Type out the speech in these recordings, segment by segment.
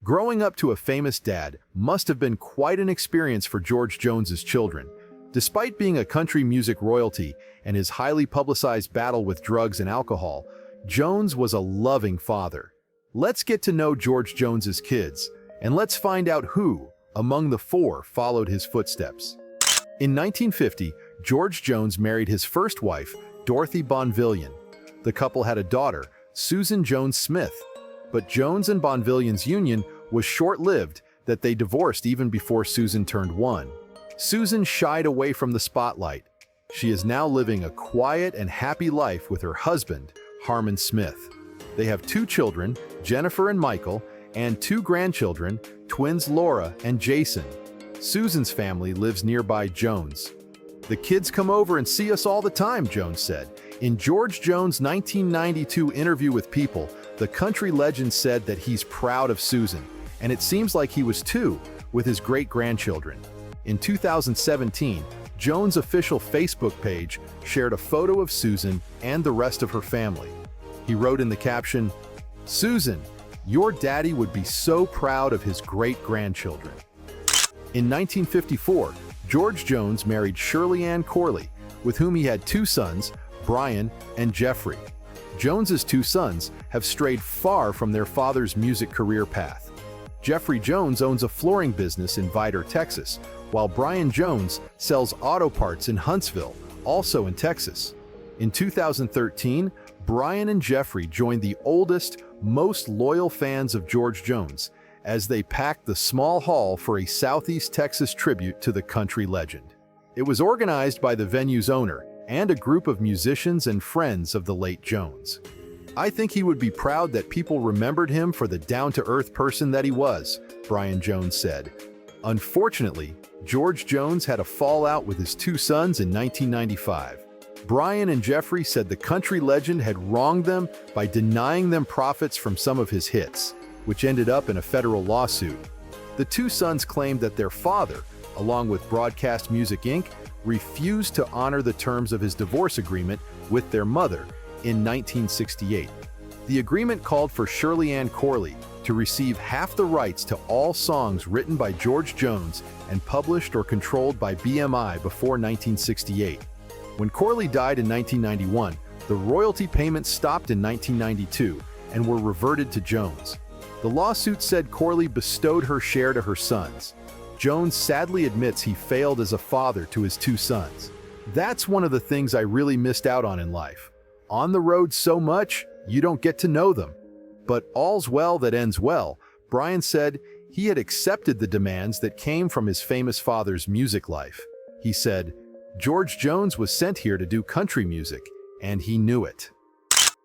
Growing up to a famous dad must have been quite an experience for George Jones's children. Despite being a country music royalty and his highly publicized battle with drugs and alcohol, Jones was a loving father. Let's get to know George Jones's kids, and let's find out who, among the four, followed his footsteps. In 1950, George Jones married his first wife, Dorothy Bonvillian. The couple had a daughter, Susan Jones Smith. But Jones and Bonvillian's union was short-lived, that they divorced even before Susan turned 1. Susan shied away from the spotlight. She is now living a quiet and happy life with her husband, Harmon Smith. They have 2 children, Jennifer and Michael, and 2 grandchildren, twins Laura and Jason. Susan's family lives nearby Jones. "The kids come over and see us all the time," Jones said. In George Jones' 1992 interview with People, the country legend said that he's proud of Susan, and it seems like he was too, with his great-grandchildren. In 2017, Jones' official Facebook page shared a photo of Susan and the rest of her family. He wrote in the caption, "Susan, your daddy would be so proud of his great-grandchildren." In 1954, George Jones married Shirley Ann Corley, with whom he had 2 sons, Bryan and Jeffrey. Jones's 2 sons have strayed far from their father's music career path. Jeffrey Jones owns a flooring business in Vidor, Texas, while Bryan Jones sells auto parts in Huntsville, also in Texas. In 2013, Bryan and Jeffrey joined the oldest, most loyal fans of George Jones as they packed the small hall for a Southeast Texas tribute to the country legend. It was organized by the venue's owner and a group of musicians and friends of the late Jones. "I think he would be proud that people remembered him for the down-to-earth person that he was," Bryan Jones said. Unfortunately, George Jones had a fallout with his 2 sons in 1995. Bryan and Jeffrey said the country legend had wronged them by denying them profits from some of his hits, which ended up in a federal lawsuit. The 2 sons claimed that their father, along with Broadcast Music Inc., refused to honor the terms of his divorce agreement with their mother in 1968. The agreement called for Shirley Ann Corley to receive half the rights to all songs written by George Jones and published or controlled by BMI before 1968. When Corley died in 1991, the royalty payments stopped in 1992 and were reverted to Jones. The lawsuit said Corley bestowed her share to her sons. Jones sadly admits he failed as a father to his 2 sons. "That's one of the things I really missed out on in life. On the road so much, you don't get to know them." But all's well that ends well, Bryan said he had accepted the demands that came from his famous father's music life. He said, "George Jones was sent here to do country music, and he knew it."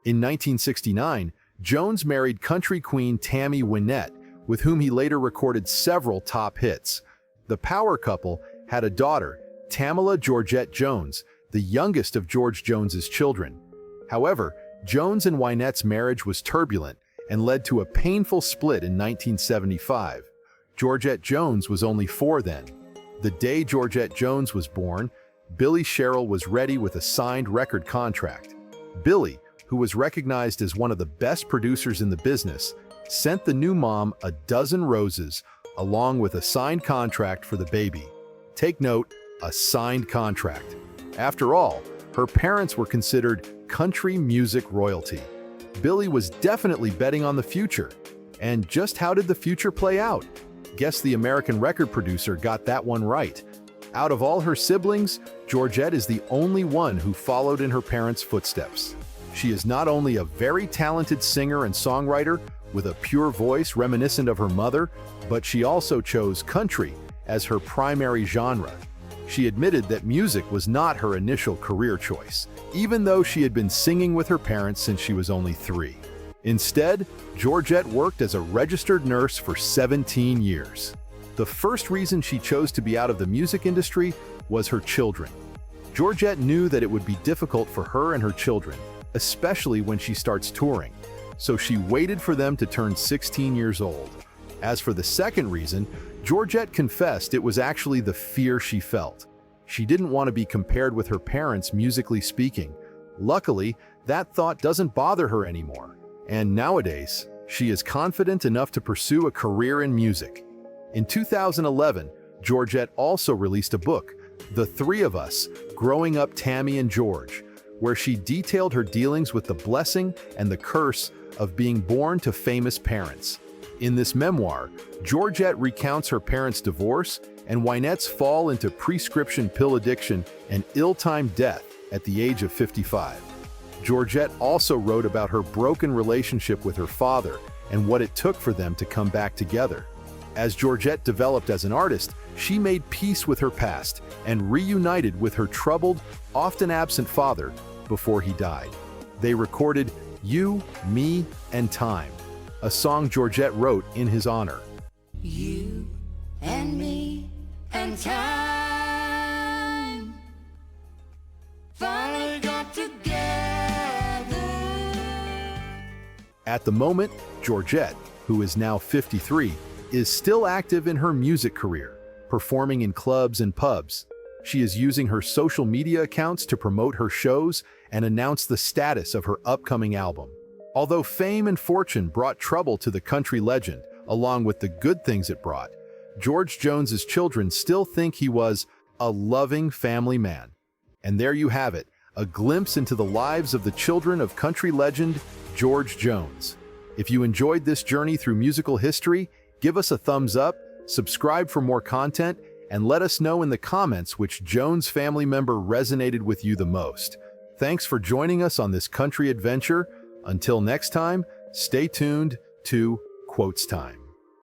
In 1969, Jones married country queen Tammy Wynette, with whom he later recorded several top hits. The power couple had a daughter, Tamala Georgette Jones, the youngest of George Jones's children. However, Jones and Wynette's marriage was turbulent and led to a painful split in 1975. Georgette Jones was only 4 then. The day Georgette Jones was born, Billy Sherrill was ready with a signed record contract. Billy, who was recognized as one of the best producers in the business, sent the new mom a dozen roses along with a signed contract for the baby. Take note, a signed contract. After all, her parents were considered country music royalty. Billy was definitely betting on the future. And just how did the future play out? Guess the American record producer got that one right. Out of all her siblings, Georgette is the only one who followed in her parents' footsteps. She is not only a very talented singer and songwriter with a pure voice reminiscent of her mother, but she also chose country as her primary genre. She admitted that music was not her initial career choice, even though she had been singing with her parents since she was only 3. Instead, Georgette worked as a registered nurse for 17 years. The first reason she chose to be out of the music industry was her children. Georgette knew that it would be difficult for her and her children, especially when she starts touring, so she waited for them to turn 16 years old. As for the second reason, Georgette confessed it was actually the fear she felt. She didn't want to be compared with her parents musically speaking. Luckily, that thought doesn't bother her anymore. And nowadays, she is confident enough to pursue a career in music. In 2011, Georgette also released a book, The Three of Us, Growing Up Tammy and George, where she detailed her dealings with the blessing and the curse of being born to famous parents. In this memoir, Georgette recounts her parents' divorce and Wynette's fall into prescription pill addiction and ill-timed death at the age of 55. Georgette also wrote about her broken relationship with her father and what it took for them to come back together. As Georgette developed as an artist, she made peace with her past and reunited with her troubled, often absent father before he died. They recorded You, Me, and Time, a song Georgette wrote in his honor. You and me and time finally got together. At the moment, Georgette, who is now 53, is still active in her music career, performing in clubs and pubs. She is using her social media accounts to promote her shows and announce the status of her upcoming album. Although fame and fortune brought trouble to the country legend, along with the good things it brought, George Jones's children still think he was a loving family man. And there you have it, a glimpse into the lives of the children of country legend George Jones. If you enjoyed this journey through musical history, give us a thumbs up, subscribe for more content, and let us know in the comments which Jones family member resonated with you the most. Thanks for joining us on this country adventure. Until next time, stay tuned to Quotes Time.